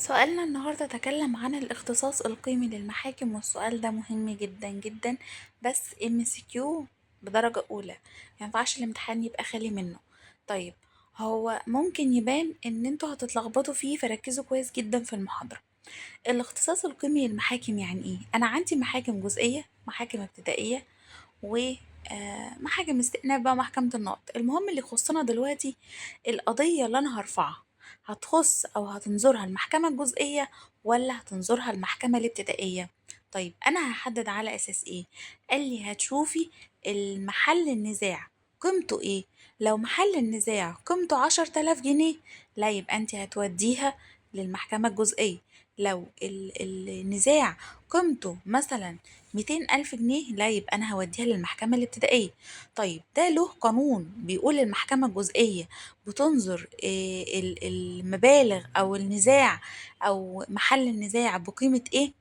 سؤالنا النهاردة تكلم عن الاختصاص القيمي للمحاكم، والسؤال ده مهم جدا جدا. بس MCQ بدرجة أولى، مينفعش الامتحان يبقى خالي منه. طيب، هو ممكن يبان ان انتوا هتتلخبطوا فيه، فركزوا كويس جدا في المحاضرة. الاختصاص القيمي للمحاكم يعني ايه؟ انا عندي محاكم جزئية، محاكم ابتدائية، و محاكم استئناف بقى، محكمة النقض. المهم اللي يخصنا دلوقتي القضية اللي أنا هرفعها هتخص أو هتنظرها المحكمة الجزئية ولا هتنظرها المحكمة الابتدائية. طيب أنا هحدد على أساس إيه؟ قال لي هتشوفي المحل النزاع قيمته إيه. لو محل النزاع قيمته 10,000 جنيه، لا يبقى أنت هتوديها للمحكمة الجزئية. لو النزاع قيمته مثلا 200,000 جنيه، لا يبقى أنا هوديها للمحكمة الابتدائية. طيب ده له قانون بيقول المحكمة الجزئية بتنظر المبالغ أو النزاع أو محل النزاع بقيمة إيه،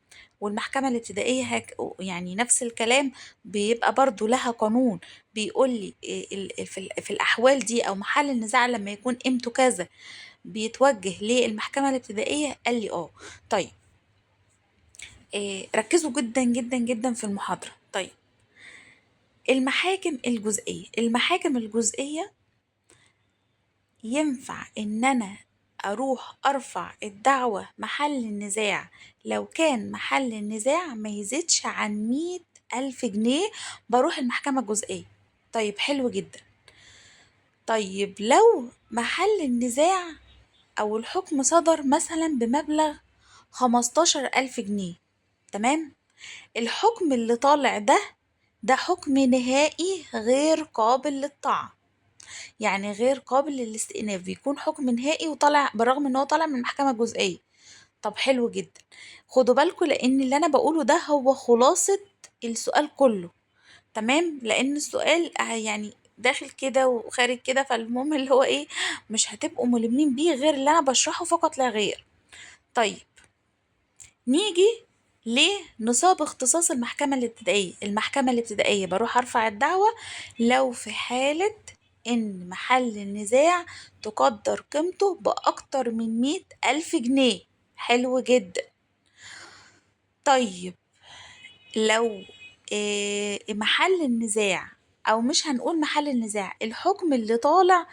والمحكمة الابتدائية يعني نفس الكلام، بيبقى برضو لها قانون بيقول لي في الأحوال دي أو محل النزاع لما يكون قيمته كذا بيتوجه للمحكمة الابتدائية. قال لي طيب، ركزوا جدا جدا جدا في المحاضرة. طيب، المحاكم الجزئية ينفع ان انا اروح ارفع الدعوة محل النزاع لو كان محل النزاع ما يزيدش عن 100,000 جنيه، بروح المحكمة الجزئية. طيب حلو جدا. طيب لو محل النزاع او الحكم صدر مثلا بمبلغ 15,000 جنيه، تمام، الحكم اللي طالع ده حكم نهائي غير قابل للطعن، يعني غير قابل للاستئناف، بيكون حكم نهائي وطالع برغم ان هو طالع من المحكمة الجزئية. طب حلو جدا، خدوا بالكم لان اللي انا بقوله ده هو خلاصة السؤال كله. تمام، لان السؤال يعني داخل كده وخارج كده، فالمهم اللي هو ايه، مش هتبقوا ملمين بيه غير اللي انا بشرحه فقط لا غير. طيب، نيجي لنصاب اختصاص المحكمة الابتدائية بروح أرفع الدعوة لو في حالة إن محل النزاع تقدر قيمته بأكتر من 100,000 جنيه. حلو جدا. طيب لو محل النزاع، أو مش هنقول محل النزاع، الحكم اللي طالع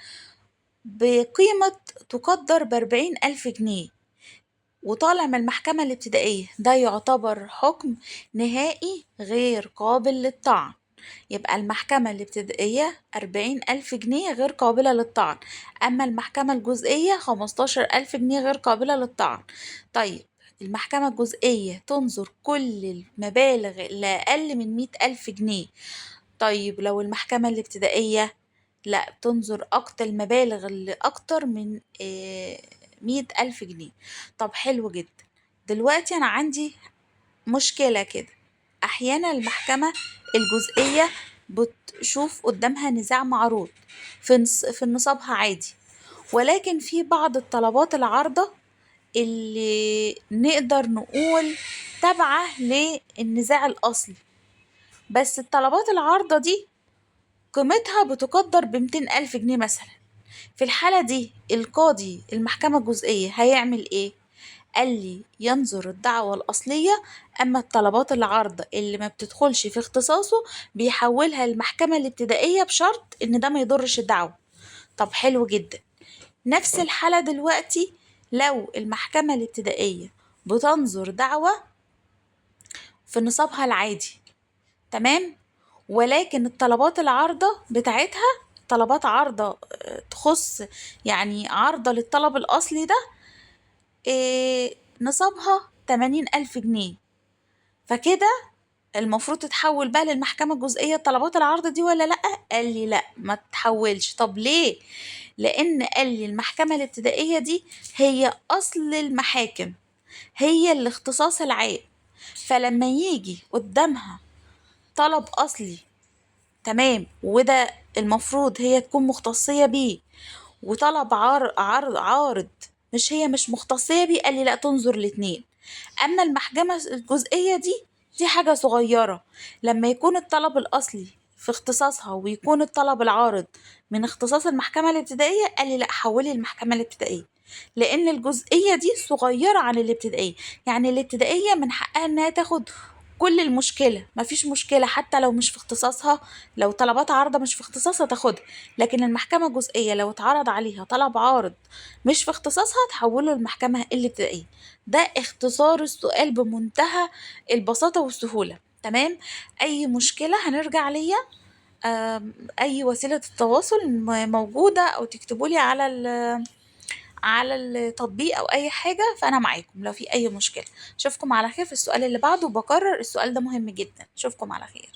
بقيمة تقدر ب40,000 جنيه وطالع من المحكمة الابتدائية، ده يعتبر حكم نهائي غير قابل للطعن. يبقى المحكمة الابتدائية 40,000 جنيه غير قابلة للطعن، أما المحكمة الجزئية 15,000 جنيه غير قابلة للطعن. طيب، المحكمة الجزئية تنظر كل المبالغ اللي أقل من 100,000 جنيه. طيب لو المحكمة الابتدائية لا، بتنظر أكتر المبالغ اللي أكتر من 100,000 جنيه. طب حلو جدا. دلوقتي أنا عندي مشكلة كده، أحيانا المحكمة الجزئية بتشوف قدامها نزاع معروض في نصابها عادي، ولكن في بعض الطلبات العارضة اللي نقدر نقول تابعة للنزاع الأصلي، بس الطلبات العارضة دي قيمتها بتقدر ب200,000 جنيه مثلا. في الحالة دي القاضي المحكمة الجزئية هيعمل ايه؟ قال لي ينظر الدعوة الأصلية، أما الطلبات العارضة اللي ما بتدخلش في اختصاصه بيحولها للمحكمة الابتدائية بشرط إن ده ما يضرش الدعوة. طب حلو جدا. نفس الحالة دلوقتي لو المحكمة الابتدائية بتنظر دعوة في نصابها العادي، تمام، ولكن الطلبات العارضة بتاعتها طلبات عارضة تخص يعني عارضة للطلب الأصلي ده، نصابها 80,000 جنيه. فكده المفروض تتحول بقى للمحكمة الجزئية طلبات العرض دي ولا لأ؟ قال لي لأ، ما تتحولش. طب ليه؟ لأن قال لي المحكمة الابتدائية دي هي أصل المحاكم، هي الاختصاص العام، فلما يجي قدامها طلب أصلي، تمام، وده المفروض هي تكون مختصية بيه، وطلب عارض مش مختصية بيه، قال لي لا، تنظر الاتنين. اما المحكمة الجزئية دي حاجة صغيرة، لما يكون الطلب الاصلي في اختصاصها ويكون الطلب العارض من اختصاص المحكمة الابتدائية، قال لي لا، حولي المحكمة الابتدائية. لان الجزئيه دي صغيره عن الابتدائيه. يعني الابتدائيه من حقها انها تاخد كل المشكله، مفيش مشكله حتى لو مش في اختصاصها، لو طلبات عارضه مش في اختصاصها تاخدها. لكن المحكمه الجزئيه لو اتعرض عليها طلب عارض مش في اختصاصها تحوله للمحكمه الابتدائيه. ده اختصار السؤال بمنتهى البساطه والسهوله. تمام. اي مشكله هنرجع ليا، اي وسيله التواصل موجوده، او تكتبوا لي على التطبيق او اي حاجه، فانا معاكم لو في اي مشكله. اشوفكم على خير في السؤال اللي بعده، وبكرر السؤال ده مهم جدا. اشوفكم على خير.